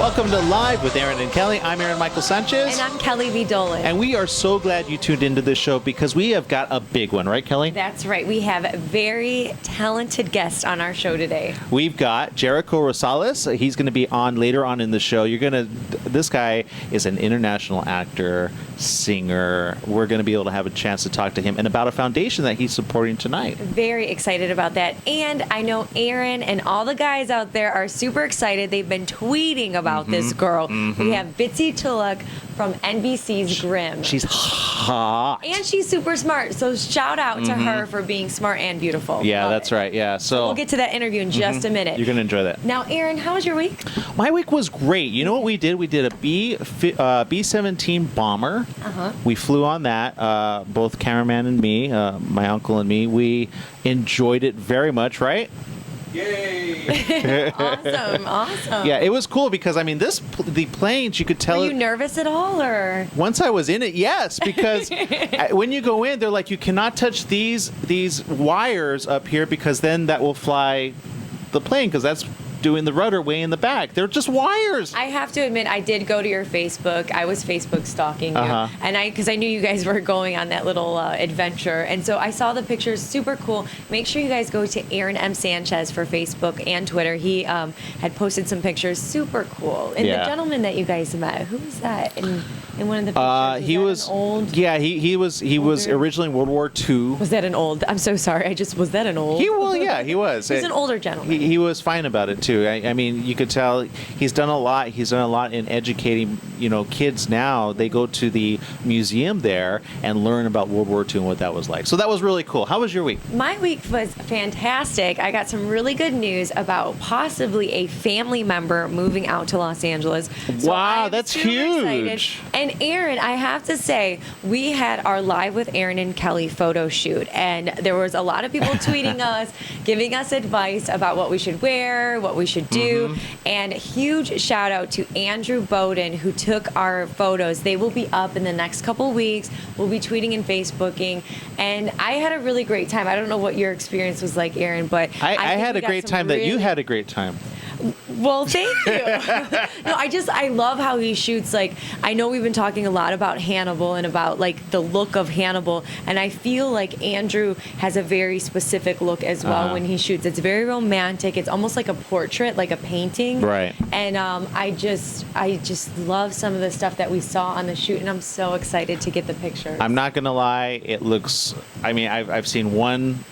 Welcome to Live with Aaron and Kelly. I'm Aaron Michael Sanchez. And I'm Kelly V. Dolan. And we are so glad you tuned into this show because we have got a big one, right, Kelly? That's right. We have a very talented guest on our show today. We've got Jericho Rosales. He's going to be on later on in the show. This guy is an international actor, singer. We're going to be able to have a chance to talk to him and about a foundation that he's supporting tonight. Very excited about that. And I know Aaron and all the guys out there are super excited. They've been tweeting about this girl. We have Bitsie Tulloch from NBC's Grimm. She's hot. And she's super smart. So shout out to her for being smart and beautiful. Yeah, Love that's it. right. Yeah. So we'll get to that interview in just a minute. You're going to enjoy that. Now, Aaron, how was your week? My week was great. You know what we did? We did a B-17 bomber. We flew on that, both cameraman and me, my uncle and me. We enjoyed it very much, right? Yay! Awesome. Yeah, it was cool because, I mean, the planes, you could tell. Were you nervous at all, or? Once I was in it, yes, because when you go in, they're like, you cannot touch these wires up here because then that will fly the plane because that's doing the rudder way in the back. They're just wires. I have to admit, I did go to your Facebook. I was Facebook stalking you, and because I knew you guys were going on that little adventure, and so I saw the pictures. Super cool. Make sure you guys go to Aaron M. Sanchez for Facebook and Twitter. He had posted some pictures. Super cool. And the gentleman that you guys met, who was that in one of the pictures? He was old. Yeah, he was originally World War II. Was that an old? I'm so sorry. Was that an old? He was. He's an older gentleman. He was fine about it too. I mean, you could tell he's done a lot. He's done a lot in educating, kids now. They go to the museum there and learn about World War II and what that was like. So that was really cool. How was your week? My week was fantastic. I got some really good news about possibly a family member moving out to Los Angeles. So wow, that's huge. Excited. And Aaron, I have to say, we had our Live with Aaron and Kelly photo shoot, and there was a lot of people tweeting us, giving us advice about what we should wear, what we should do. And huge shout out to Andrew Bowden, who took our photos. They will be up in the next couple weeks. We'll be tweeting and Facebooking. And I had a really great time. I don't know what your experience was like, Aaron, but I had a great time that you had a great time. Well, thank you. No, I love how he shoots. Like, I know we've been talking a lot about Hannibal and about like the look of Hannibal, and I feel like Andrew has a very specific look as well when he shoots. It's very romantic. It's almost like a portrait, like a painting. Right. And I just love some of the stuff that we saw on the shoot, and I'm so excited to get the pictures. I'm not gonna lie. It looks. I mean, I've seen one,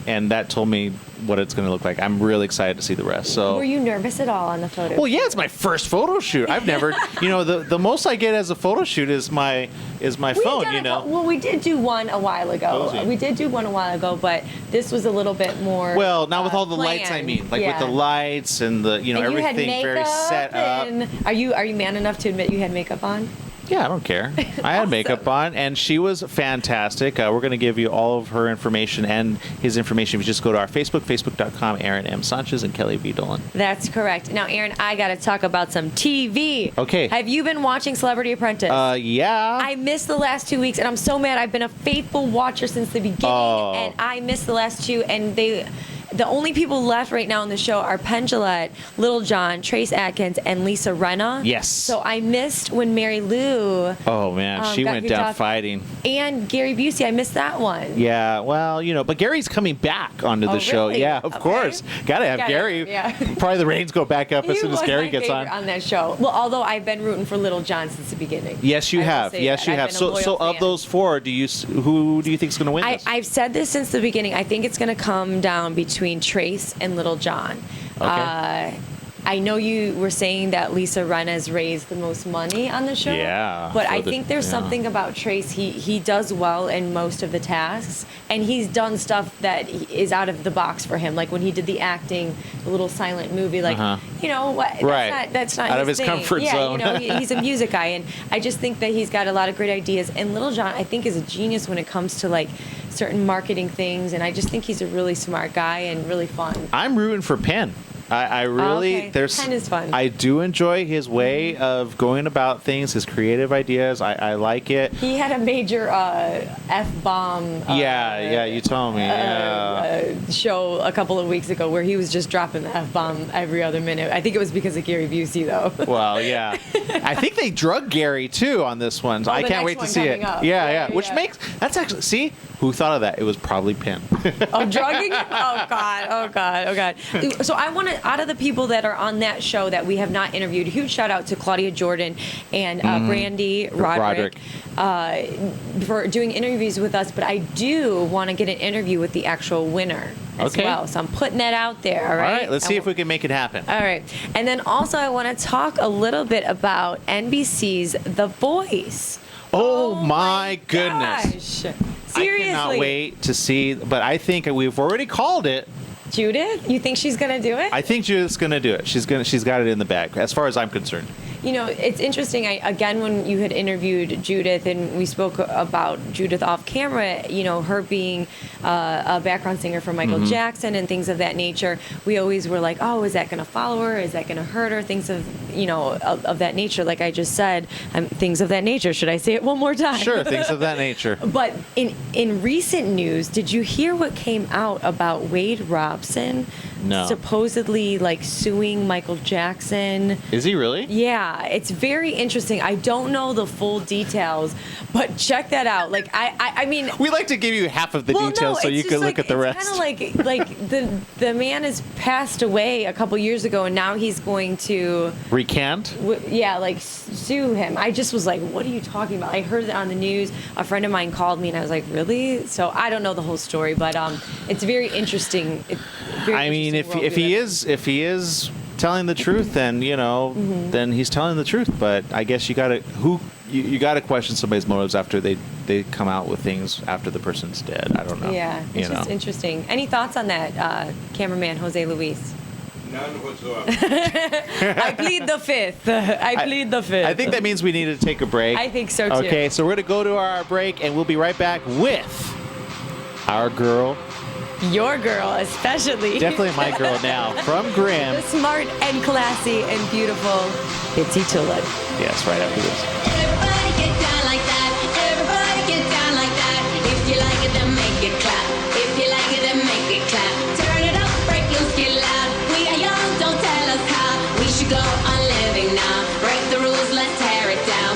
and that told me what it's going to look like. I'm really excited to see the rest. So, were you nervous at all on the photo? Well, yeah, it's my first photo shoot. I've never, the most I get as a photo shoot is my phone. Well, we did do one a while ago. But this was a little bit more. Well, not with all the planned. lights. I mean, like with the lights and the and everything very set up. Are you man enough to admit you had makeup on? Yeah, I don't care. I had makeup on, and she was fantastic. We're going to give you all of her information and his information if you just go to our Facebook, facebook.com, Aaron M. Sanchez and Kelly V. Dolan. That's correct. Now, Aaron, I got to talk about some TV. Okay. Have you been watching Celebrity Apprentice? Yeah. I missed the last 2 weeks, and I'm so mad. I've been a faithful watcher since the beginning, and I missed the last two, and the only people left right now on the show are Penn Jillette, Little John, Trace Atkins, and Lisa Rinna. Yes. So I missed when Mary Lou. Oh, man. She went down fighting. And Gary Busey. I missed that one. Yeah. Well, but Gary's coming back onto the show. Really? Yeah, of course. Got to have Gary. Yeah. Probably the ratings go back up as soon as Gary gets on that show. Well, although I've been rooting for Little John since the beginning. Yes, you have. Yes, you have. So of those four, who do you think is going to win this? I've said this since the beginning. I think it's going to come down between Trace and Little John. Okay. I know you were saying that Lisa Rinna has raised the most money on the show. Yeah. But I think there's something about Trace. He does well in most of the tasks, and he's done stuff that is out of the box for him. Like when he did the acting, the little silent movie. Like, right. That's not out his of his thing. comfort zone. He's a music guy, and I just think that he's got a lot of great ideas. And Little John, I think, is a genius when it comes to like certain marketing things, and I just think he's a really smart guy and really fun. I'm rooting for Penn. I really, Okay. there's, Pen is fun. I do enjoy his way of going about things, his creative ideas. I like it. He had a major F-bomb Yeah, you told me. Yeah. show a couple of weeks ago where he was just dropping the F-bomb every other minute. I think it was because of Gary Busey, though. Well, yeah. I think they drug Gary, too, on this one. So Oh, I the can't next wait to one see it. coming up. Yeah. Yeah, Which yeah. makes, that's actually, see, who thought of that? It was probably Pim. Oh, drugging? Oh, God. So I want to, out of the people that are on that show that we have not interviewed, huge shout out to Claudia Jordan and Brandy Roderick for doing interviews with us. But I do want to get an interview with the actual winner as Okay. well. So I'm putting that out there, all All right? right, let's see if we can make it happen. All right. And then also I want to talk a little bit about NBC's The Voice. Oh, my goodness. Gosh. I Seriously. cannot wait to see, but I think we've already called it. Judith, you think she's going to do it? I think Judith's going to do it. She's got it in the bag, as far as I'm concerned. You know, it's interesting. Again, when you had interviewed Judith and we spoke about Judith off camera, you know, her being a background singer for Michael Jackson and things of that nature, we always were like, oh, is that going to follow her? Is that going to hurt her? Things of, you know, of that nature. Like I just said, things of that nature. Should I say it one more time? Sure, things of that nature. But in recent news, did you hear what came out about Wade Robson No. supposedly like suing Michael Jackson? Is he really? Yeah, it's very interesting. I don't know the full details, but check that out. Like I mean, We like to give you half of the well, details no, so it's you just can like, look at the rest. It's kind of like the man has passed away a couple years ago, and now he's going to Recant? sue him. I just was like, what are you talking about? I heard it on the news. A friend of mine called me, and I was like, really? So I don't know the whole story, but it's very interesting. I mean, if he is telling the truth, then then he's telling the truth. But I guess you gotta question somebody's motives after they come out with things after the person's dead. I don't know. Yeah, it's just interesting. Any thoughts on that, cameraman Jose Luis? None whatsoever. I plead the fifth. I plead the fifth. I think that means we need to take a break. I think so, too. Okay, so we're gonna go to our break, and we'll be right back with our girl. Your girl, especially. Definitely my girl now, from Grimm. The smart and classy and beautiful Bitsie Tulloch. Yes, right after this. Everybody get down like that. Everybody get down like that. If you like it, then make it clap. If you like it, then make it clap. Turn it up, break loose, get loud. We are young, don't tell us how. We should go on living now. Break the rules, let's tear it down.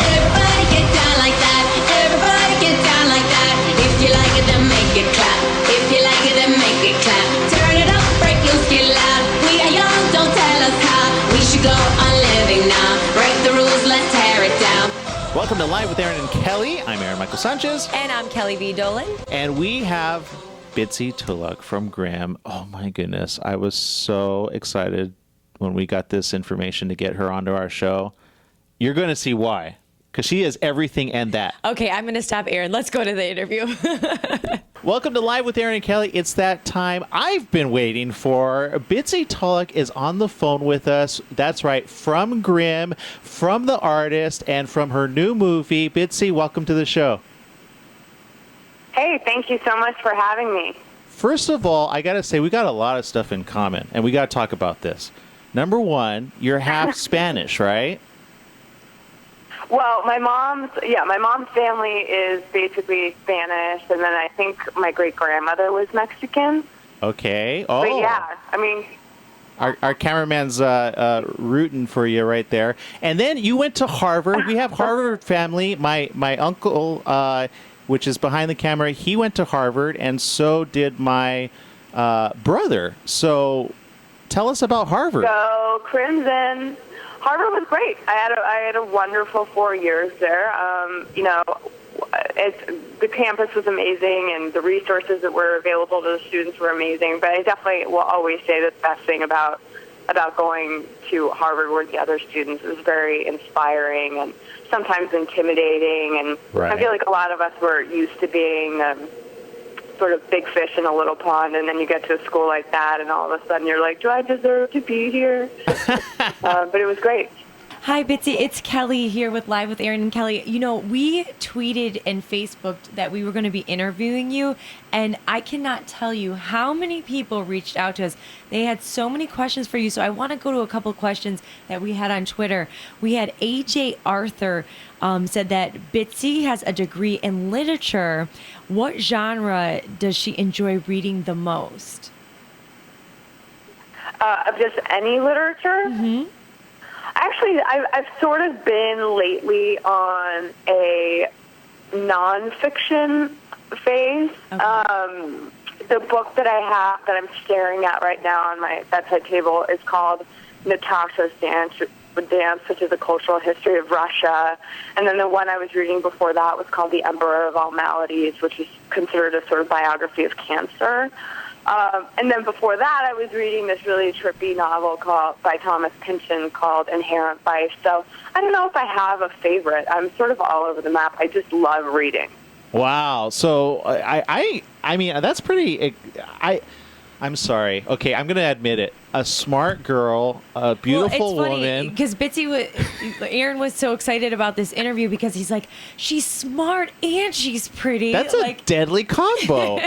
Everybody get down like that. Everybody get down like that. If you like it, then make it clap. If you like it, then make it clap. Turn it up, break loose, get loud. We are young, don't tell us how. We should go on living now. Break the rules, let's tear it down. Welcome to Live with Aaron and Kelly. I'm Aaron Michael Sanchez, And I'm Kelly V. Dolan. and we have Bitsie Tulloch from Grimm. Oh my goodness, I was so excited when we got this information to get her onto our show. You're going to see why, because she is everything and that. Okay, I'm going to stop Aaron. Let's go to the interview. Welcome to Live with Aaron and Kelly. It's that time I've been waiting for. Bitsie Tulloch is on the phone with us. That's right, from Grimm, from the artist, and from her new movie. Bitsie, welcome to the show. Hey, thank you so much for having me. First of all, I got to say, we got a lot of stuff in common, and we got to talk about this. Number one, you're half Spanish, right? Well, my mom's family is basically Spanish, and then I think my great-grandmother was Mexican. Okay. Oh. But yeah, I mean, Our cameraman's rooting for you right there. And then you went to Harvard. We have Harvard family. My uncle, which is behind the camera, he went to Harvard, and so did my brother. So tell us about Harvard. so Crimson. Harvard was great. I had a wonderful 4 years there. The campus was amazing, and the resources that were available to the students were amazing. But I definitely will always say that the best thing about going to Harvard were the other students. It was very inspiring and sometimes intimidating. And Right. I feel like a lot of us were used to being sort of big fish in a little pond, and then you get to a school like that, and all of a sudden you're like, do I deserve to be here? But it was great. Hi, Bitsy. It's Kelly here with Live with Aaron and Kelly. You know, we tweeted and Facebooked that we were going to be interviewing you, and I cannot tell you how many people reached out to us. They had so many questions for you, so I want to go to a couple of questions that we had on Twitter. We had AJ Arthur said that Bitsy has a degree in literature. What genre does she enjoy reading the most? Of just any literature? Mm-hmm. Actually, I've sort of been lately on a nonfiction phase. Okay. The book that I have that I'm staring at right now on my bedside table is called Natasha's Dance, which is a cultural history of Russia. And then the one I was reading before that was called The Emperor of All Maladies, which is considered a sort of biography of cancer. And then before that, I was reading this really trippy novel by Thomas Pynchon called Inherent Vice. So I don't know if I have a favorite. I'm sort of all over the map. I just love reading. Wow. So I mean, that's pretty. I'm sorry. Okay, I'm going to admit it. A smart girl, a beautiful woman. Because Aaron was so excited about this interview because he's like, she's smart and she's pretty. That's a deadly combo.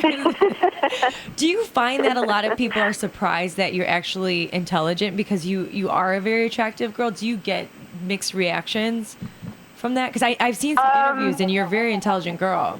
Do you find that a lot of people are surprised that you're actually intelligent because you are a very attractive girl? Do you get mixed reactions from that? Because I've seen some interviews and you're a very intelligent girl.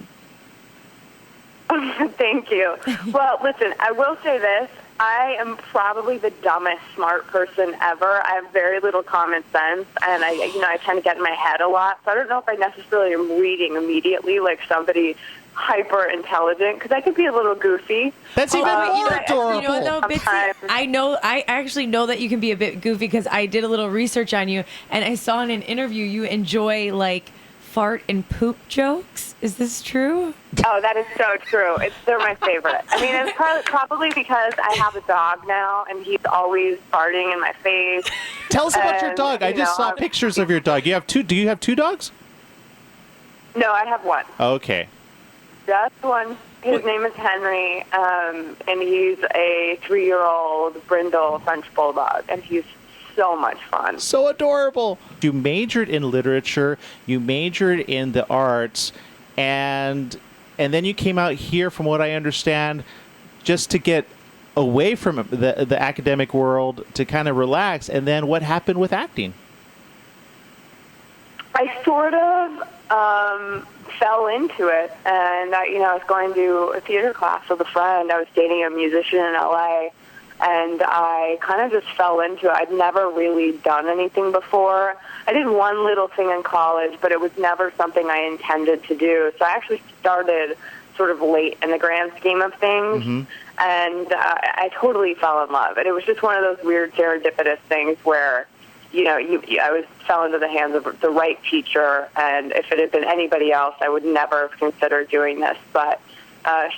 Thank you. Well, listen, I will say this. I am probably the dumbest smart person ever. I have very little common sense, and I tend to get in my head a lot. So I don't know if I necessarily am reading immediately like somebody hyper intelligent, because I could be a little goofy. That's even more adorable. You know what, though, Bitsy? I actually know that you can be a bit goofy because I did a little research on you, and I saw in an interview you enjoy like fart and poop jokes. Is this true? Oh, that is so true. They're my favorite. I mean, it's probably because I have a dog now, and he's always farting in my face. Tell us about your dog. I just saw pictures of your dog. You have two. Do you have two dogs? No, I have one. Okay. Just one. His name is Henry, and he's a 3-year-old brindle French bulldog, and he's so much fun. So adorable. You majored in literature, you majored in the arts, and then you came out here, from what I understand, just to get away from the academic world, to kind of relax. And then what happened with acting? I sort of fell into it, and I was going to a theater class with a friend. I was dating a musician in LA. And I kind of just fell into it. I'd never really done anything before. I did one little thing in college, but it was never something I intended to do. So I actually started sort of late in the grand scheme of things. Mm-hmm. And I totally fell in love. And it was just one of those weird serendipitous things where, I fell into the hands of the right teacher. And if it had been anybody else, I would never have considered doing this. But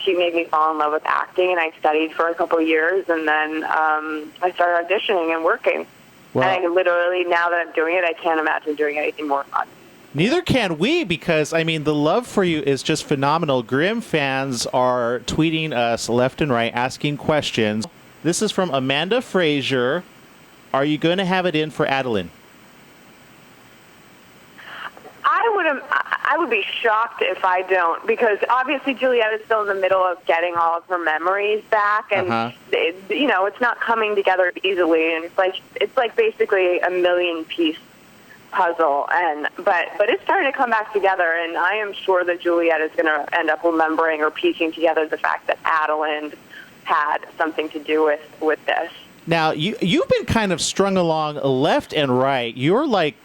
she made me fall in love with acting, and I studied for a couple of years, and then I started auditioning and working. Wow. And I literally, now that I'm doing it, I can't imagine doing anything more fun. Neither can we, because, I mean, the love for you is just phenomenal. Grimm fans are tweeting us left and right, asking questions. This is from Amanda Frazier. Are you going to have it in for Adeline? I would be shocked if I don't, because obviously Juliet is still in the middle of getting all of her memories back, and it's not coming together easily, and it's like basically a 1,000,000-piece puzzle, but it's starting to come back together, and I am sure that Juliet is going to end up remembering or piecing together the fact that Adeline had something to do with this. Now, you've been kind of strung along left and right. You're like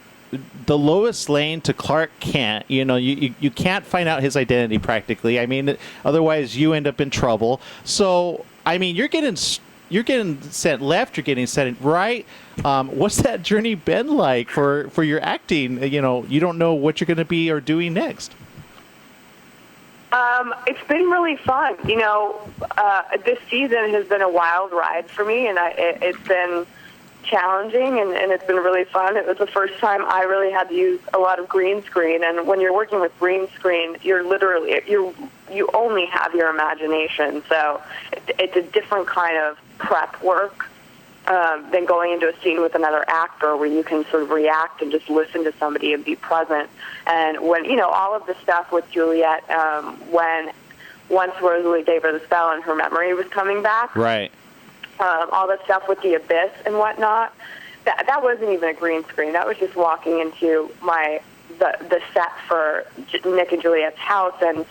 the Lois Lane to Clark Kent. You can't find out his identity practically. I mean, otherwise you end up in trouble. So, I mean, you're getting sent left, you're getting sent right. What's that journey been like for your acting? You don't know what you're going to be or doing next. It's been really fun. This season has been a wild ride for me, and it's been challenging, and it's been really fun. It was the first time I really had to use a lot of green screen, and when you're working with green screen, you only have your imagination, so it's a different kind of prep work, than going into a scene with another actor where you can sort of react and just listen to somebody and be present. And when, all of the stuff with Juliet, once Rosalie gave her the spell and her memory was coming back. Right. All the stuff with the abyss and whatnot, that wasn't even a green screen. That was just walking into the set for Nick and Juliet's house and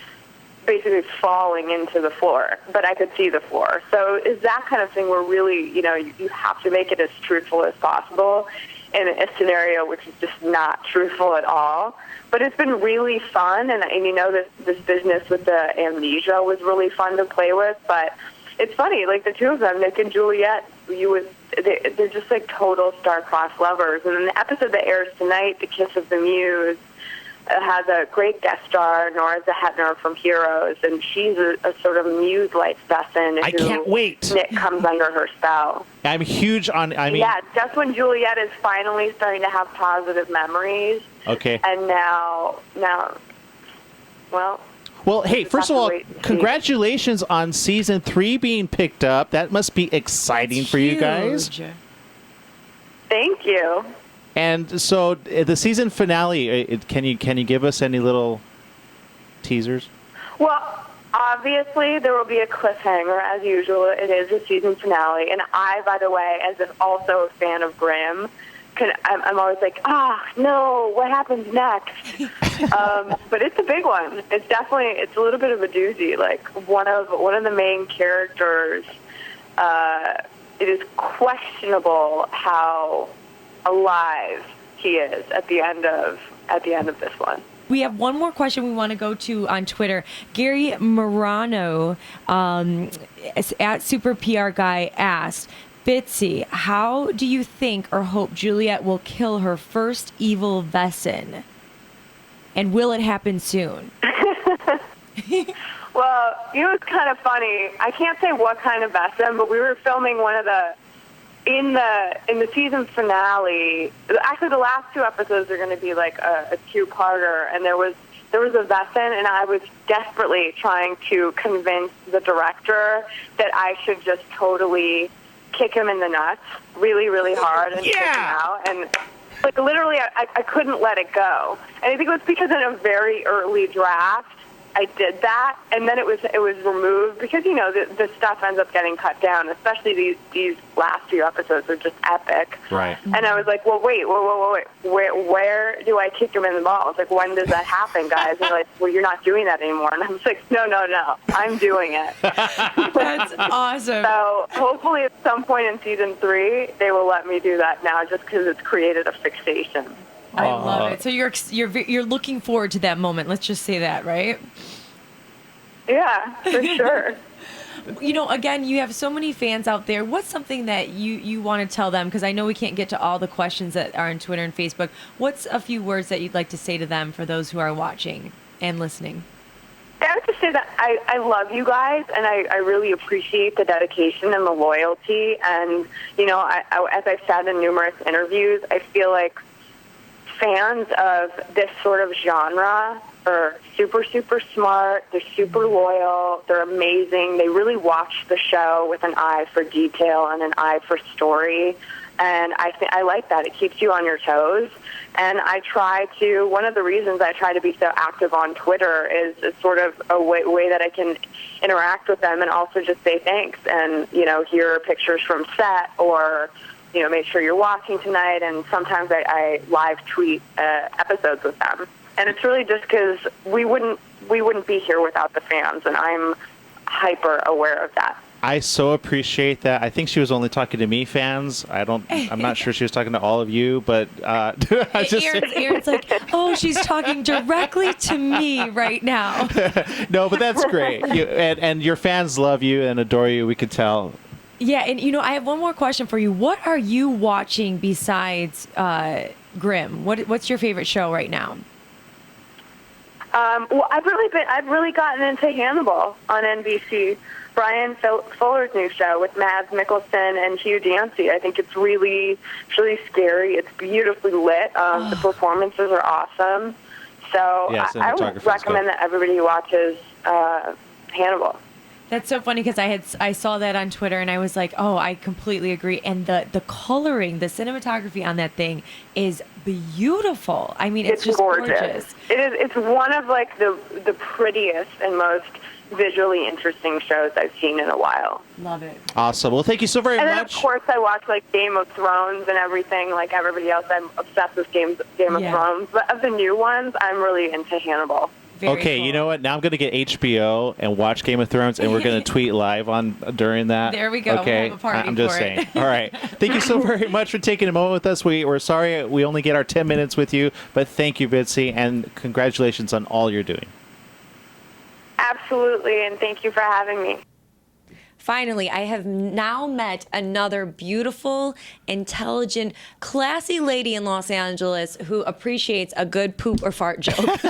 basically falling into the floor, but I could see the floor. So it's that kind of thing where really, you have to make it as truthful as possible in a scenario which is just not truthful at all. But it's been really fun, and this business with the amnesia was really fun to play with. But it's funny, like the two of them, Nick and Juliet, they're just like total star-crossed lovers. And in the episode that airs tonight, The Kiss of the Muse, has a great guest star, Nora Zehetner from Heroes, and she's a sort of muse-like Besson. I can't wait. Nick comes under her spell. I'm huge on. Yeah, just when Juliet is finally starting to have positive memories. Okay. And now, well. Well, hey, first of all, congratulations on season 3 being picked up. That must be exciting for you guys. Thank you. And so the season finale, can you give us any little teasers? Well, obviously there will be a cliffhanger as usual. It is a season finale, and I, by the way, as also a fan of Grimm, I'm always like, no, what happens next? But it's a big one. It's a little bit of a doozy. Like one of the main characters, it is questionable how alive he is at the end of this one. We have one more question we want to go to on Twitter. Gary Morano at Super PR Guy asked, Bitsy, how do you think or hope Juliet will kill her first evil Vesson? And will it happen soon? Well, it's kind of funny. I can't say what kind of Vesson, but we were filming one of the in the season finale. Actually, the last 2 episodes are going to be like a 2-parter, and there was a Vesson, and I was desperately trying to convince the director that I should just totally kick him in the nuts really, really hard and kick him out. And like literally, I couldn't let it go. And I think it was because in a very early draft, I did that, and then it was removed because the stuff ends up getting cut down. Especially these last few episodes are just epic. Right. And I was like, well, wait, where do I kick him in the balls? Like, when does that happen, guys? And they're like, well, you're not doing that anymore. And I was like, no, I'm doing it. That's awesome. So hopefully at some point in season 3, they will let me do that now, just because it's created a fixation. I love it. So you're looking forward to that moment. Let's just say that, right? Yeah, for sure. Again, you have so many fans out there. What's something that you want to tell them? Because I know we can't get to all the questions that are on Twitter and Facebook. What's a few words that you'd like to say to them for those who are watching and listening? I would just say that I love you guys, and I really appreciate the dedication and the loyalty. And, as I've said in numerous interviews, I feel like fans of this sort of genre are super, super smart. They're super loyal. They're amazing. They really watch the show with an eye for detail and an eye for story. And I like that. It keeps you on your toes. And one of the reasons I try to be so active on Twitter is sort of a way that I can interact with them and also just say thanks and, hear pictures from set or, make sure you're watching tonight. And sometimes I live tweet episodes with them. And it's really just because we wouldn't be here without the fans, and I'm hyper aware of that. I so appreciate that. I think she was only talking to me, fans. I'm not sure she was talking to all of you, but Aaron's like, she's talking directly to me right now. No, but that's great. And your fans love you and adore you. We could tell. Yeah, and I have one more question for you. What are you watching besides Grimm? What's your favorite show right now? Well, I've really gotten into Hannibal on NBC. Brian Fuller's new show with Mads Mikkelsen and Hugh Dancy. I think it's really scary. It's beautifully lit. The performances are awesome. So I would recommend that everybody watches Hannibal. That's so funny because I saw that on Twitter and I was like, oh, I completely agree. And the coloring, the cinematography on that thing is beautiful. I mean, it's just gorgeous. It is. It's one of like the prettiest and most visually interesting shows I've seen in a while. Love it. Awesome. Well, thank you so very much. And then, of course, I watch like Game of Thrones and everything. Like everybody else, I'm obsessed with Game of Thrones. But of the new ones, I'm really into Hannibal. Very okay, cool. you know what? Now I'm going to get HBO and watch Game of Thrones, and we're going to tweet live during that. There we go. Okay, We'll have a party I'm just for saying. it. All right. Thank you so very much for taking a moment with us. We're sorry we only get our 10 minutes with you, but thank you, Bitsy, and congratulations on all you're doing. Absolutely, and thank you for having me. Finally, I have now met another beautiful, intelligent, classy lady in Los Angeles who appreciates a good poop or fart joke.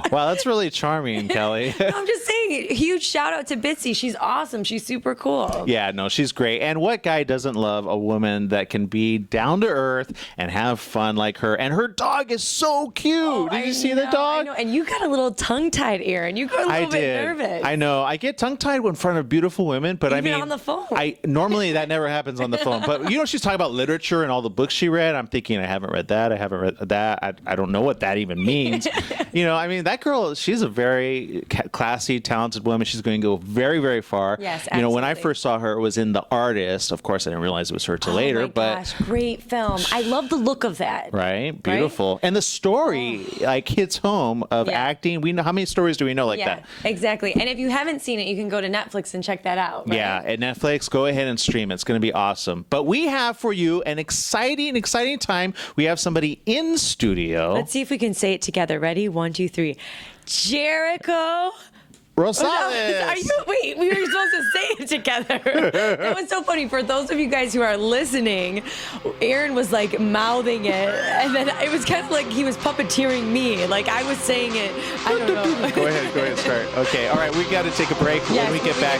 Wow, that's really charming, Kelly. I'm just saying, huge shout out to Bitsy. She's awesome. She's super cool. Yeah, no, she's great. And what guy doesn't love a woman that can be down to earth and have fun like her? And her dog is so cute. Did you see the dog? I know. And you got a little tongue-tied, Aaron. You got a little bit nervous. I know. I get tongue-tied in front of beautiful women, but Even on the phone. Normally that never happens on the phone. But you know, she's talking about literature and all the books she read. I'm thinking, I haven't read that. I haven't read that. I don't know what that even means. You know, I mean, that girl, she's a very classy, talented woman. She's going to go very, very far. Yes, You know, when I absolutely. first saw her, it was in The Artist. Of course, I didn't realize it was her till later. Oh my gosh, great film. I love the look of that. Right, beautiful, and the story like hits home of acting. We know how many stories do we know like that? Exactly. And if you haven't seen it, you can go to Netflix and check that out. Right? Yeah, at Netflix, go ahead and stream it. It's going to be awesome. But we have for you an exciting time. We have somebody in studio. Let's see if we can say it together. Ready? 1, 2, 3. Jericho Rosales. Wait, we were supposed to say it together. That was so funny. For those of you guys who are listening, Aaron was like mouthing it, and then it was kind of like he was puppeteering me. Like I was saying it. I don't know. Go ahead, start. Okay, all right, we got to take a break. Yes, when we get back,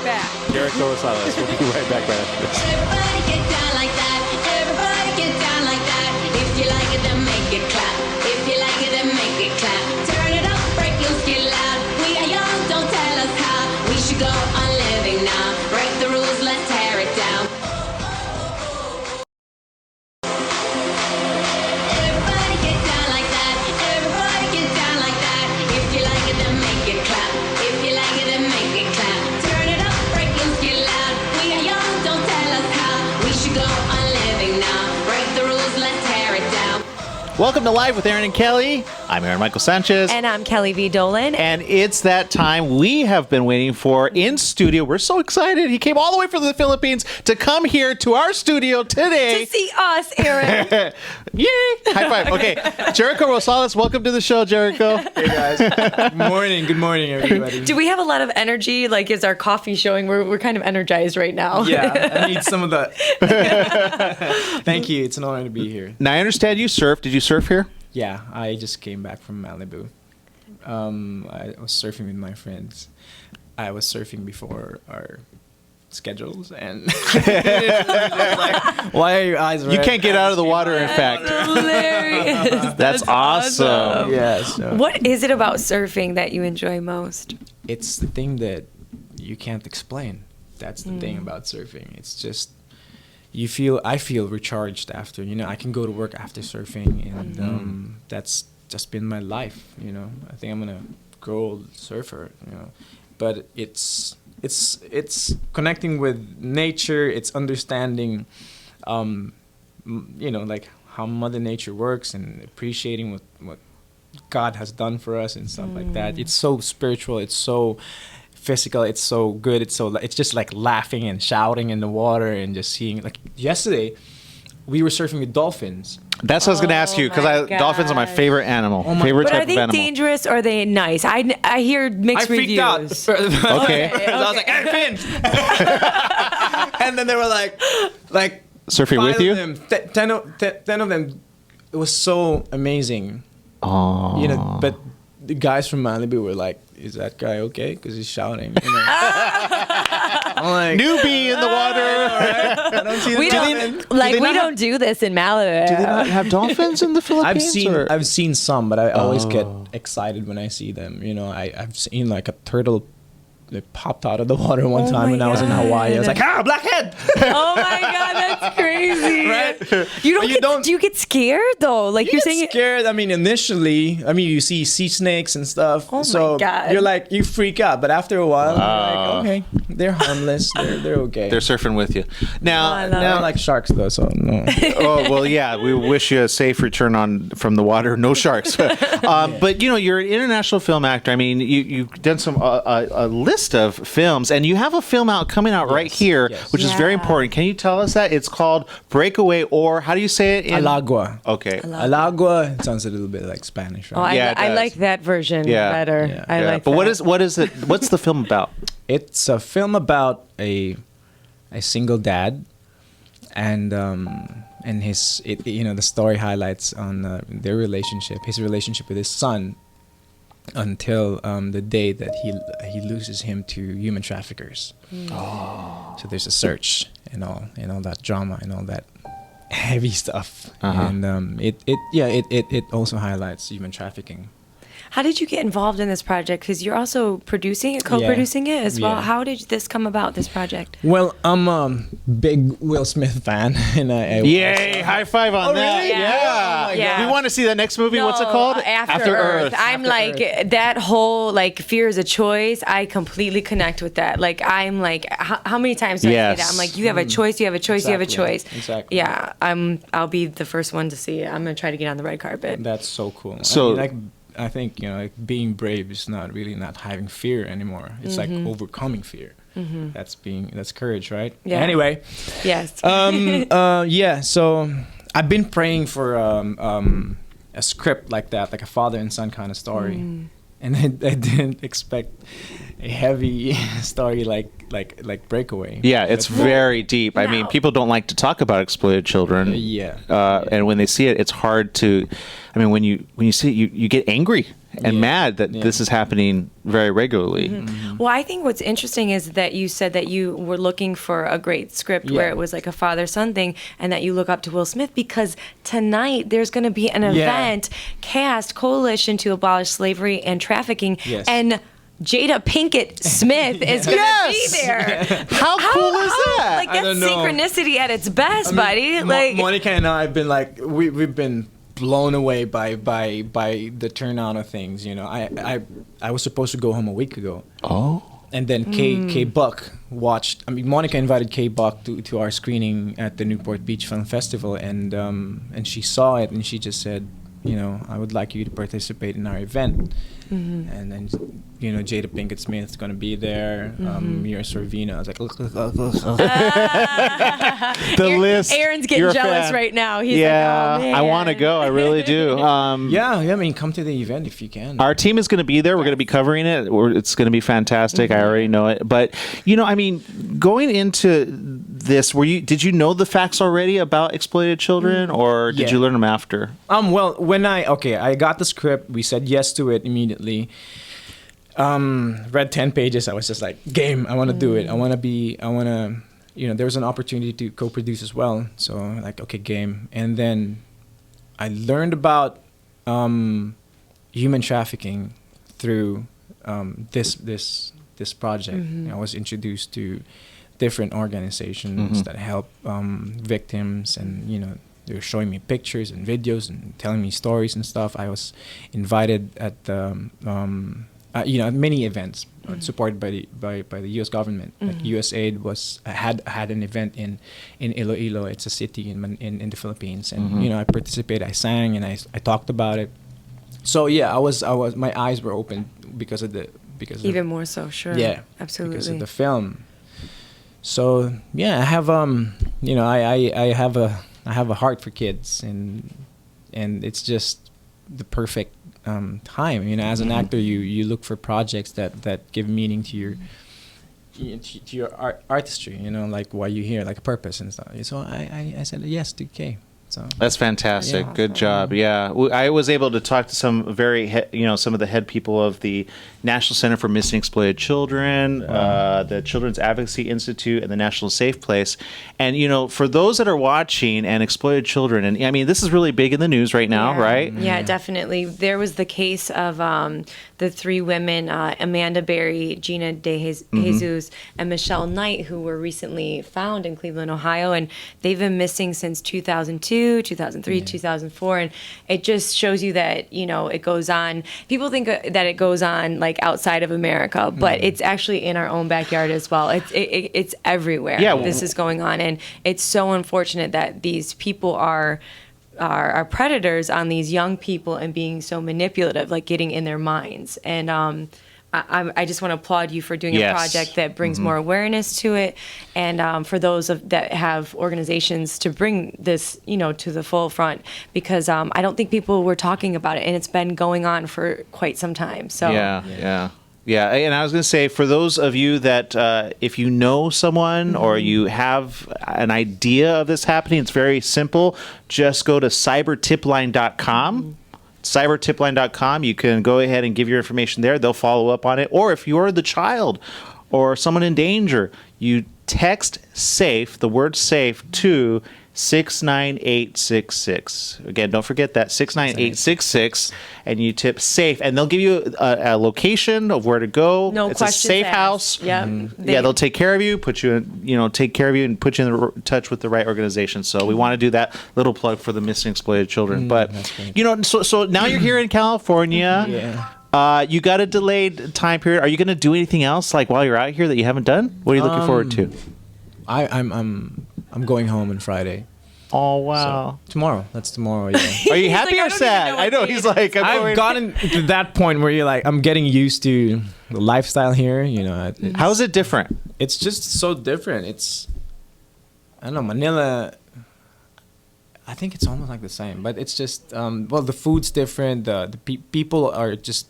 Jericho Rosales. We'll be right back after this. Everybody get down like that. Everybody get down like that. If you like it, then make it clap. If you like it, then make it clap. Turn it up, break your skin loud. We are young, don't tell us how. We should go on living now. Break the rules, let's tear it down. Everybody get down like that. Everybody get down like that. If you like it, then make it clap. If you like it, then make it clap. Turn it up, break your skin loud. We are young, don't tell us how. We should go on living now. Break the rules, let's tear it down. Welcome to Live with Aaron and Kelly. I'm Aaron Michael Sanchez. And I'm Kelly V. Dolan. And it's that time we have been waiting for in studio. We're so excited. He came all the way from the Philippines to come here to our studio today. To see us, Aaron. Yay! High five. Okay. Jericho Rosales, welcome to the show, Jericho. Hey guys. Good morning, everybody. Do we have a lot of energy? Like, is our coffee showing? We're kind of energized right now. Yeah, I need some of that. Thank you. It's an honor to be here. Now, I understand you surf. Did you surf here? Yeah, I just came back from Malibu. I was surfing with my friends. I was surfing before our schedules, and why are your eyes red? You can't get out of the water, in fact. Hilarious. That's awesome. Yeah, so What is it about surfing that you enjoy most? it's the thing that you can't explain. That's the thing about surfing. It's just I feel recharged after. You know, I can go to work after surfing, and that's just been my life. You know, I think I'm gonna grow old surfer. You know, but it's connecting with nature. It's understanding, you know, like how Mother Nature works and appreciating what God has done for us and stuff like that. It's so spiritual. It's so physical. It's so good. It's just like laughing and shouting in the water and just seeing. Like yesterday, we were surfing with dolphins. That's what I was going to ask you, because my dolphins are my gosh. favorite animal. Favorite But type are they of animal. dangerous or are they nice? I hear mixed I freaked reviews. out. Okay. I was like, hey, fins! And then they were like Surfing five with of you? them, 10 of them. It was so amazing. Oh. You know, but the guys from Malibu were like, "Is that guy okay? Because he's shouting." You know? I'm like, Newbie in the water. I don't see the We dolphins. don't don't do this in Malibu. Do they not have dolphins in the Philippines? I've seen some, but I always get excited when I see them. You know, I've seen like a turtle it popped out of the water one Oh time my when I was in God. Hawaii. I was like, blackhead. Oh my God, that's crazy. Right? Do you get scared though? Like You you're get saying scared. I mean, initially, you see sea snakes and stuff. Oh my so God. you're like, you freak out. But after a while, Wow. you're like, okay, they're harmless. They're okay. They're surfing with you. Now, Oh, I love They're it. not like sharks though, so no. oh well, yeah. We wish you a safe return from the water. No sharks. But you're an international film actor. I mean, you've done some a list of films, and you have a film coming out right here, yes. which is very Yeah. important. Can you tell us that? It's called Breakaway, or how do you say it? Alagua. Okay. Alagua. It sounds a little bit like Spanish, Oh, right? Yeah, it I does. like that version Yeah. better. Yeah. I Yeah. like But that. what is it? What's the film about? It's a film about a single dad, and the story highlights on their relationship, his relationship with his son, until the day that he loses him to human traffickers. So there's a search and all that drama and all that heavy stuff, and it also highlights human trafficking. How did you get involved in this project? Because you're also producing it, co-producing it as well. Yeah. How did this come about, this project? Well, I'm a big Will Smith fan, and Yay! High five on that. really? Yeah. Oh my God. We want to see that next movie. What's it called? After Earth. I'm After like, that whole fear is a choice. I completely connect with that. Like, I'm like, how many times do I say that? Yes. I'm like, you have a choice, you have a choice, you have a Exactly. choice. Exactly. Yeah, I'll be the first one to see it. I'm gonna try to get on the red carpet. That's so cool. So- I think being brave is not having fear anymore. It's like overcoming fear. That's courage, right? Yeah. Anyway, Yes. So I've been praying for a script like that, like a father and son kind of story, and I didn't expect a heavy story like Breakaway. Yeah, it's very deep. I mean, Now- people don't like to talk about exploited children. And when they see it, it's hard to. I mean, when you see it, you get angry and mad that this is happening very regularly. Well, I think what's interesting is that you said that you were looking for a great script where it was like a father-son thing, and that you look up to Will Smith, because tonight there's going to be an event cast Coalition to Abolish Slavery and Trafficking, Yes. and Jada Pinkett Smith is going to be there. How cool is that? Like, I that's don't know. synchronicity at its best, buddy. Like, Monica and I have been we've been blown away by the turnout of things. I was supposed to go home a week ago. Oh. And then K Buck watched. I mean, Monica invited K Buck to our screening at the Newport Beach Film Festival, and she saw it, and she just said, I would like you to participate in our event. And then, Jada Pinkett Smith's gonna be there. Mira Sorvino. I was like, The list. Aaron's getting You're a jealous fan. right now. He's Yeah, like, oh, man. I want to go. I really do. yeah. I mean, come to the event if you can. Our team is going to be there. We're going to be covering it. It's going to be fantastic. I already know it. But I mean, going into this, did you know the facts already about exploited children, or did Yeah. you learn them after? Well, when I got the script, we said yes to it immediately. Read 10 pages. I was just like, game. I want to do it. I want to. There was an opportunity to co-produce as well. So like, okay, game. And then I learned about human trafficking through this project. I was introduced to different organizations that help victims, and they were showing me pictures and videos and telling me stories and stuff. I was invited at many events supported by the U.S. government. Like USAID had an event in Iloilo. It's a city in the Philippines, and I participated. I sang and I talked about it. So yeah, I was my eyes were open because of Even more so, sure. yeah, Absolutely. because of the film. So yeah, I have I have a heart for kids, and it's just the perfect time. As an actor, you look for projects that give meaning to your artistry. Like why you here, like a purpose and stuff. So I said yes to Kay. So That's fantastic. Yeah. Good job. Yeah, I was able to talk to some some of the head people of the National Center for Missing Exploited Children, the Children's Advocacy Institute, and the National Safe Place. And for those that are watching and exploited children, and I mean, this is really big in the news right now, Yeah. right? Yeah, definitely. There was the case of the three women, Amanda Berry, Gina De Jesus, and Michelle Knight, who were recently found in Cleveland, Ohio, and they've been missing since 2002, 2003, 2004, and it just shows you that it goes on. People think that it goes on like outside of America, but it's actually in our own backyard as well. It's everywhere. Yeah. This is going on, and it's so unfortunate that these people are predators on these young people and being so manipulative, like getting in their minds. And I just want to applaud you for doing Yes. a project that brings more awareness to it, and for those that have organizations to bring this, to the forefront, because I don't think people were talking about it, and it's been going on for quite some time. So Yeah, and I was going to say, for those of you that, if you know someone or you have an idea of this happening, it's very simple. Just go to cybertipline.com. Cybertipline.com. You can go ahead and give your information there. They'll follow up on it. Or if you're the child or someone in danger, you text SAFE, the word SAFE, to 69866. Again, don't forget that 69866, and you tip SAFE, and they'll give you a location of where to go. no It's a questions safe asked. house. Yep. Yeah, they'll take care of you, put you in, take care of you, and put you in touch with the right organization. So we want to do that little plug for the missing exploited children. But that's great. so now you're here in California. Yeah. You got a delayed time period. Are you going to do anything else like while you're out here that you haven't done? What are you looking forward to? I'm going home on Friday. Oh wow! So, tomorrow. That's tomorrow. Yeah. Are you happy like, I or don't sad? even know I know what he's day like, I've gotten to that point where you're like, I'm getting used to the lifestyle here. How's it different? It's just so different. I don't know, Manila. I think it's almost like the same, but it's just the food's different. The people are just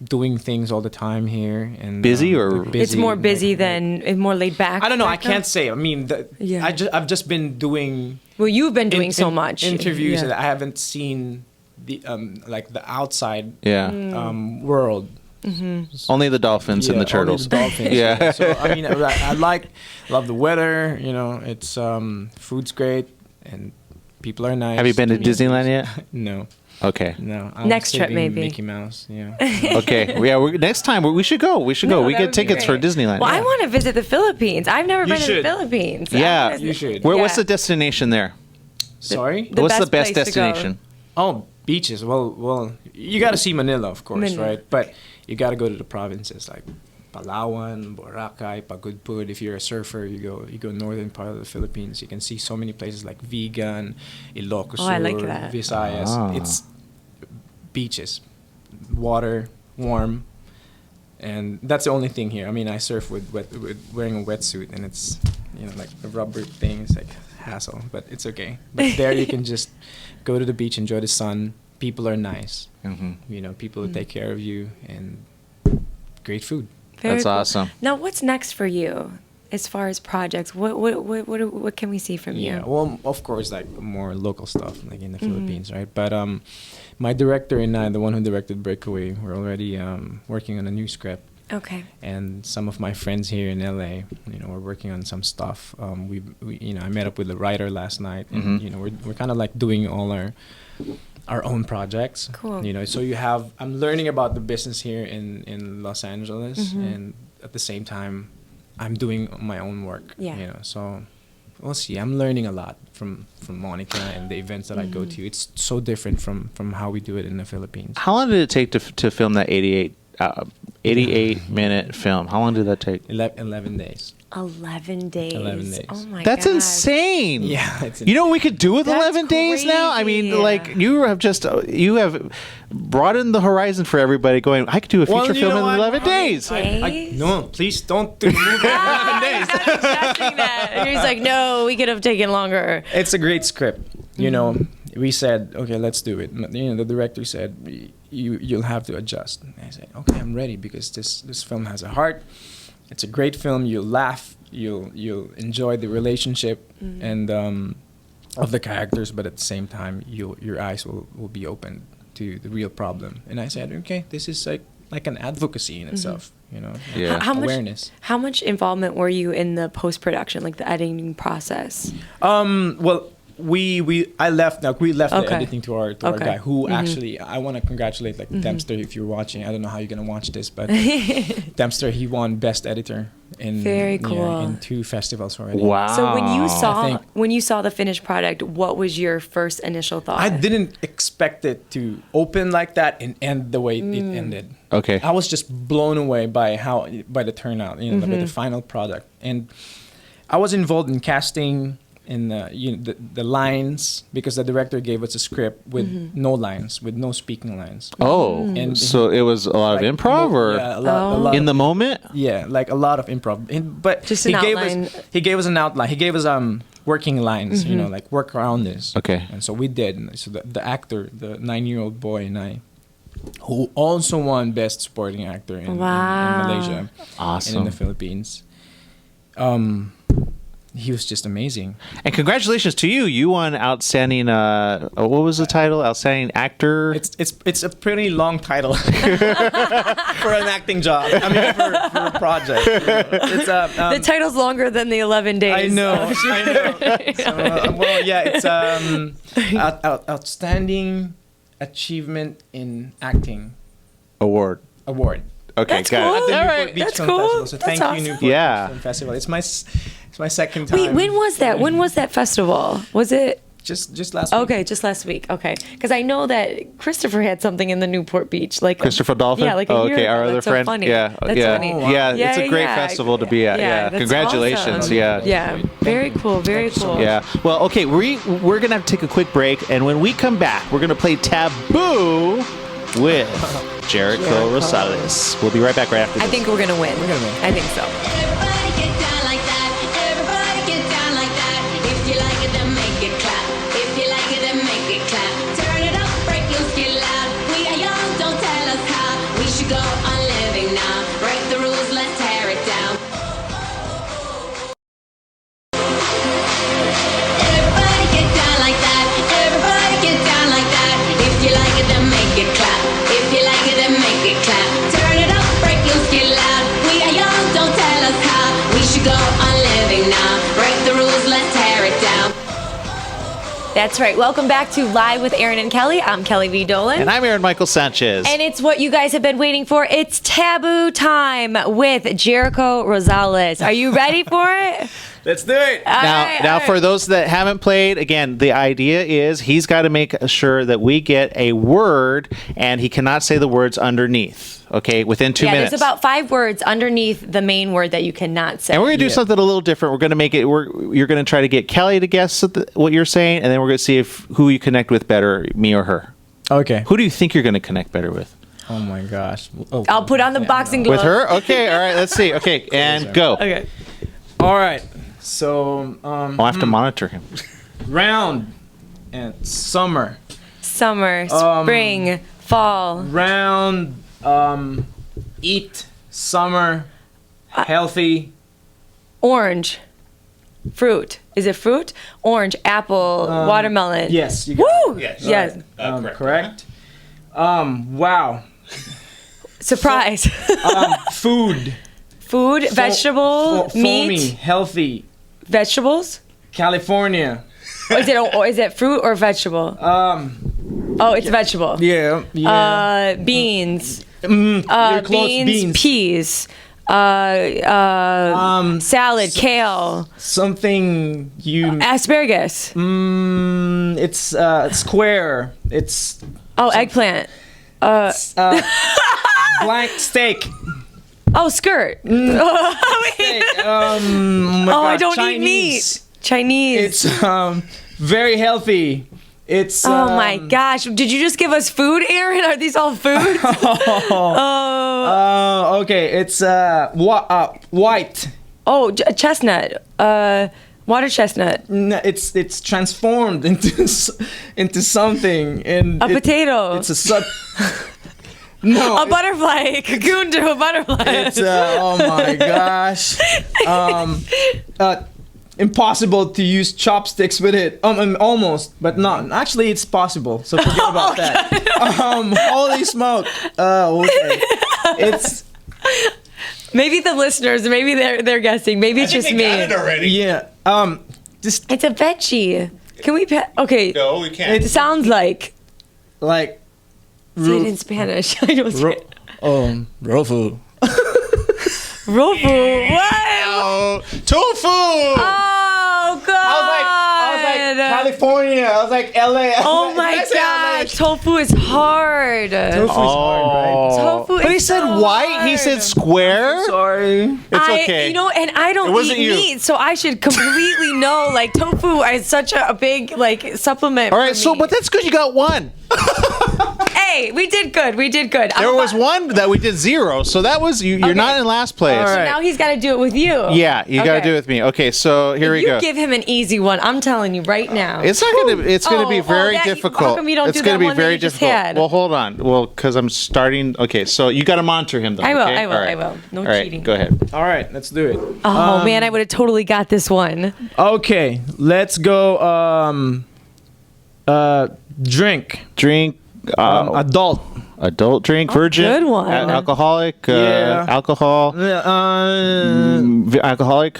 doing things all the time here, and Busy or- they're busy. It's more busy than more laid back. I don't know. I back now? can't say. I mean, Yeah. I've just been doing. Well, you've been doing so much interviews, Yeah. and I haven't seen the like the outside Yeah. world. Only the dolphins and the only turtles. the dolphins. Yeah. So I mean, I love the weather. It's food's great and people are nice. Have you been to me. Disneyland yet? No. Okay. No. I'm Next trip, saving maybe. Mickey Mouse. Yeah. Okay. Yeah. Next time we should go. We should go. No, We that get would be tickets for great. Disneyland. Well, I want to visit the Philippines. I've never been to should. the Philippines. Yeah. I wanna- You should. What's Yeah. the destination there? Sorry. What's the best best place to go. destination? Oh, beaches. Well, you got to see Manila, of course, Manila. right? But you got to go to the provinces like Palawan, Boracay, Pagudpud. If you're a surfer, you go northern part of the Philippines. You can see so many places like Vigan, Ilocos Oh, I like Sur, that. Visayas. Ah. It's beaches, water, warm, and that's the only thing here. I mean, I surf with wearing a wetsuit, and it's like a rubber thing. It's like hassle, but it's okay. But there you can just go to the beach, enjoy the sun. People are nice. People who take care of you, and great food. Very That's cool. awesome. Now, what's next for you as far as projects? What can we see from you? Yeah, well, of course, like more local stuff, like in the Philippines, right? But my director and I, the one who directed Breakaway, we're already working on a new script. Okay. And some of my friends here in LA, we're working on some stuff. We I met up with the writer last night, and we're kind of like doing all our own projects. Cool. So I'm learning about the business here in Los Angeles, and at the same time, I'm doing my own work. Yeah. So we'll see. I'm learning a lot from Monica and the events that I go to. It's so different from how we do it in the Philippines. How long did it take to film that 88-minute film? How long did that take? 11 days. 11 days. 11 days. Oh my That's God. insane. Yeah, it's You know what we could do with That's 11 days now? I mean, crazy. like, you have broadened the horizon for everybody going, I could do a feature Well, you film know in what? 11 days. Days? No, please don't do the movie in 11 days. He's not suggesting that. And he's like, no, we could have taken longer. It's a great script. We said, okay, let's do it. The director said, you'll have to adjust. And I said, okay, I'm ready because this film has a heart. It's a great film. You'll laugh. You'll enjoy the relationship, and of the characters, but at the same time, your eyes will be open to the real problem. And I said, okay, this is like an advocacy in itself, you know, Yeah. awareness. How much involvement were you in the post production, like the editing process? Well, we left the Okay. editing to our Okay. guy who actually, I want to congratulate like Dempster, if you're watching. I don't know how you're gonna watch this, but Dempster, he won best editor in Very cool. in 2 festivals already. Wow. So I when you saw the finished product, what was your first initial thought? I didn't expect it to open like that and end the way it ended. Okay. I was just blown away by the turnout, you know, by the final product. And I was involved in casting in the lines, because the director gave us a script with no lines, with no speaking lines. Oh, And so it was a lot of improv, or yeah, a lot in the moment? yeah, like a lot of improv. But Just he an gave outline. us he gave us an outline. He gave us working lines, you know, like work around this. Okay. And so we did. And so the actor, the 9-year-old boy, and I, who also won Best Supporting Actor in Malaysia Awesome. and in the Philippines. He was just amazing. And congratulations to you. You won outstanding. What was the title? Outstanding actor. It's a pretty long title for an acting job. I mean, for a project. It's the title's longer than the 11 days. I know. I know. So, well, yeah, it's outstanding achievement in acting Award. award. Okay, That's got cool. it. At the All Newport right, Beach that's Film cool. Festival. So That's thank you, awesome. Newport Yeah. Beach Film Festival. It's my second time. Wait, when was that? When was that festival? Was it? Just last week. Okay, just last week. Okay, because I know that Christopher had something in the Newport Beach, like Christopher Dolphin? Yeah, like a Oh, year okay, ago. our other That's so friend. funny. Yeah, That's yeah, funny. yeah. It's a great yeah. festival to be at. Yeah, that's congratulations. awesome. Yeah. Yeah, very cool. Very cool. Yeah. Well, okay, we're gonna have to take a quick break, and when we come back, we're gonna play Taboo with Jericho Rosales. We'll be right back right after this. I think we're gonna win. We're gonna win. I think so. Everybody get down like that. Everybody get down like that. If you like it, then make it clap. If you like it, then make it clap. Turn it up, break your skin loud. We are young, don't tell us how. We should go on living now. Break the rules, let's tear it down. Everybody get down like that. Everybody get down like that. If you like it, then make it clap. If you like it, then make it clap. Turn it up, break your skin loud. We are young, don't tell us how. We should go on living now. Break the rules, let's tear it down. That's right. Welcome back to Live with Aaron and Kelly. I'm Kelly V. Dolan. And I'm Aaron Michael Sanchez. And it's what you guys have been waiting for. It's Taboo Time with Jericho Rosales. Are you ready for it? Let's do it. Now, for those that haven't played, again, the idea is he's got to make sure that we get a word, and he cannot say the words underneath. Okay, within 2 minutes. There's about 5 words underneath the main word that you cannot say. And we're gonna do something a little different. We're gonna make it. You're gonna try to get Kelly to guess what you're saying, and then we're gonna see who you connect with better, me or her. Okay. Who do you think you're gonna connect better with? Oh my gosh. Oh. I'll put on the boxing gloves. With her? Okay. All right. Let's see. Okay, and go. Okay. All right. So I'll have to monitor him. round and summer. Summer, spring, fall. Round. Eat. Summer. Healthy. Orange. Fruit. Is it fruit? Orange, apple, watermelon. Yes. You Woo! got Yes. correct. Wow. Surprise. Food. Food, vegetable, Foamy. meat, Healthy. vegetables. California. Is it fruit or vegetable? Oh, it's vegetable. Yeah. Yeah. Beans. You're close. Beans, peas. Salad, kale, Something you. asparagus. It's square. It's Eggplant. blank steak. Oh, skirt. Steak. I don't eat meat. Chinese. It's very healthy. It's oh my gosh! Did you just give us food, Aaron? Are these all foods? okay. It's white. Oh, chestnut. Water chestnut. No, it's transformed into something and A potato. It's a sub. No, A butterfly. Cocoon to a butterfly. it's oh my gosh. impossible to use chopsticks with it. Almost, but not. Actually, it's possible. So forget about that. Holy smoke. Okay. It's Maybe the listeners, maybe they're guessing. Maybe it's just me. already. yeah. Just It's a veggie. Can we? Okay. No, we can't. It sounds like. like Say it in Spanish. I don't say it. Rofu. Rofu. What? Oh, tofu. Oh God. I was like California. I was like LA. Oh my God. Tofu is hard. Tofu's hard, right? Tofu But he is said so white. He hard. said square. Sorry. It's okay. You know, and I It don't wasn't eat you. meat, so I should completely know. Like tofu is such a big like supplement. All right, for so me. but that's good. You got one. Hey, we did good. We did good. There was one that we did 0, so that was you. You're Okay. not in last place. All So right. now he's got to do it with you. Yeah, you got to Okay. do it with me. Okay, so here we you go. give him an easy one. I'm telling you right now. It's not gonna. It's gonna be very how difficult. come you don't it's do gonna that be one that very you just difficult. had? Well, hold on. Well, because I'm starting. Okay, so you got to monitor him though. I will, okay? I will, All right. I will. No All right, cheating. Go ahead. All right, let's do it. Oh man, I would have totally got this one. Okay, let's go. Drink. Drink. Adult. Adult drink. Virgin. good one. Alcoholic. Yeah. Alcohol. Alcoholic.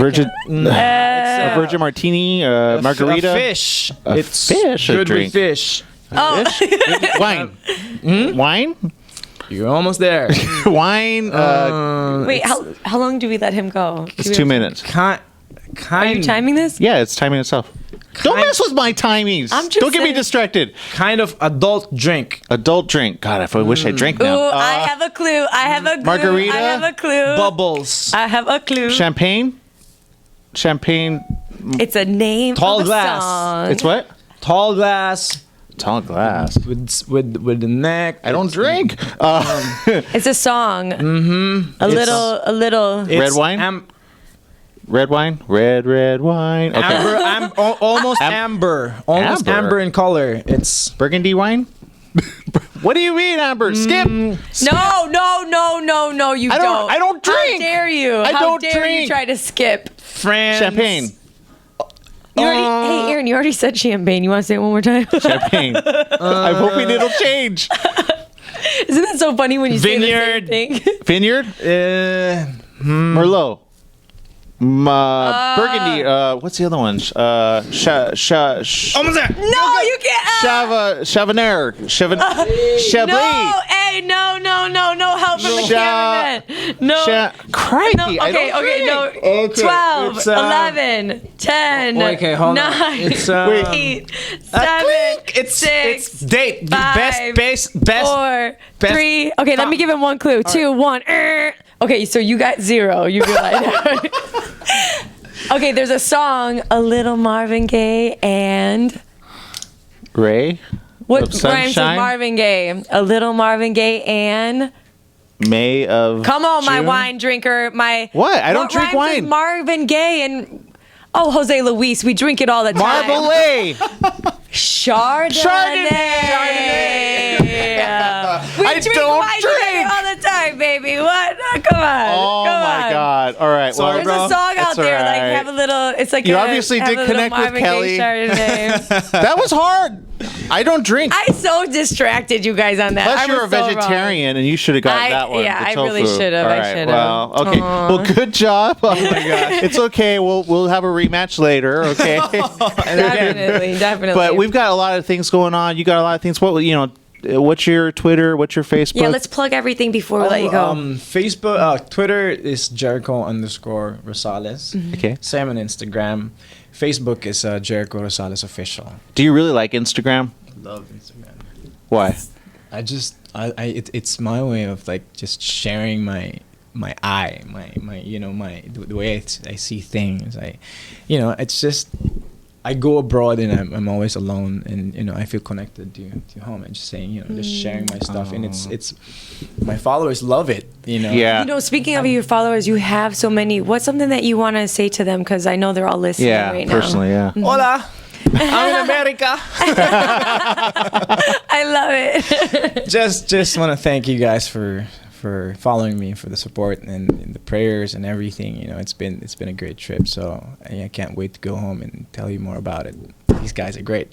Virgin. A virgin martini. Margarita. A fish. A It's fish, a good drink. with fish. Oh, Wine. Wine. You're almost there. Wine. wait, how long do we let him go? It's 2 minutes. Are you timing this? Yeah, it's timing itself. Don't mess with my timings. I'm just Don't get me saying- distracted. kind of adult drink. Adult drink. God, if I wish I drank now. Ooh, I have a clue. I have a clue. Margarita? I have a clue. Bubbles. I have a clue. Champagne. Champagne. It's a name Tall of a glass. song. It's what? Tall glass Tall glass. with the neck. I don't drink. It's a song. Mm-hmm. A little. Red wine? Red wine. Red wine. Okay. Amber. Almost amber. Almost Amber? amber in color. It's Burgundy wine. What do you mean, Amber? Skip. No, you I don't. don't drink. How dare you? I How don't dare drink. you try to skip? France. Champagne. You already, hey, Aaron, you already said champagne. You want to say it one more time? Champagne. I'm hoping it'll change. Isn't that so funny when you Vineyard. say the same thing? Vineyard. Merlot. Burgundy. What's the other one? Almost there. No, you can't. Chabonnaire. Chablis. No, hey, no help from the cameraman. No. Crikey. No, I okay, don't okay, no. drink. 12, It's, 11, 10, Okay, hold on. 9, It's, 8, 7, It's 6, date. five, Best. 4, 3. Okay, let me give him one clue. 2, 1. Okay, so you got 0. You realize. Okay, there's a song, A Little Marvin Gaye and Ray. what Of rhymes with Sunshine? Marvin Gaye? A Little Marvin Gaye and May of. come on, my June? wine drinker, my What? I don't what drink rhymes with wine. Marvin Gaye and Jose Luis. We drink it all the time. Marmalade. Chardonnay. We I drink don't wine together drink. all the time, baby. What? Come on. Oh come my on. God! All right. Sorry, well, There's a song out It's there, all like right. have a little. It's like You a, obviously have did a little connect with Marvin Gaye Kelly. Chardonnay. That was hard. I don't drink. I so distracted you guys on that. Plus, I you're a was so wrong. vegetarian, and you should have gotten that one. Yeah, the I really tofu. should have. All I right, should have. Well, okay. Well, good job. Oh my God. It's okay. We'll have a rematch later. Okay. Definitely. But we've got a lot of things going on. You got a lot of things. What's your Twitter? What's your Facebook? Yeah, let's plug everything before we let you go. Facebook, Twitter is Jericho_Rosales. Okay. Same on Instagram. Facebook is Jericho Rosales Official. Do you really like Instagram? Love Instagram. Why? It's my way of like just sharing the way I see things. It's just I go abroad and I'm always alone, and I feel connected to home and just saying, just sharing my stuff, and it's my followers love it. Yeah. Speaking of your followers, you have so many. What's something that you want to say to them? Because I know they're all listening Yeah. right now. Personally, yeah. Hola, I'm in America. I love it. just want to thank you guys for for following me, for the support and the prayers and everything. You know, it's been a great trip. So I can't wait to go home and tell you more about it. These guys are great.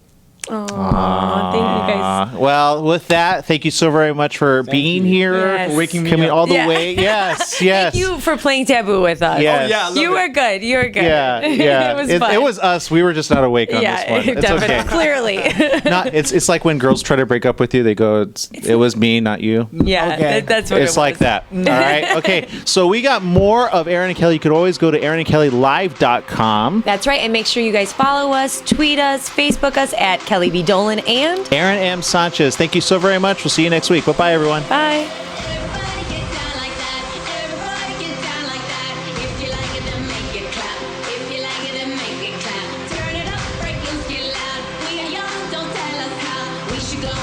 Oh, thank you guys. Well, with that, thank you so very much for being here, Yes. For waking me coming up. all the Yeah. way. Yes, yes. Thank you for playing Taboo with us. Yes. Oh, yeah, I love You it. were good. You were good. Yeah, yeah. it was fun. It was us. We were just not awake on yeah, this one. It's definitely. okay. Clearly. Not. It's like when girls try to break up with you. They go, "It was me, not you." yeah, Okay. that's what It's it like was. that. All right. Okay. So we got more of Aaron and Kelly. You could always go to aaronandkellylive.com. That's right. And make sure you guys follow us, tweet us, Facebook us at Kelly B. Dolan and Aaron M. Sanchez. Thank you so very much. We'll see you next week. Bye-bye, everyone. bye. Everybody get down like that. Everybody get down like that. If you like it, then make it clap. If you like it, then make it clap. Turn it up, break loose, get loud. We are young, don't tell us how. We should go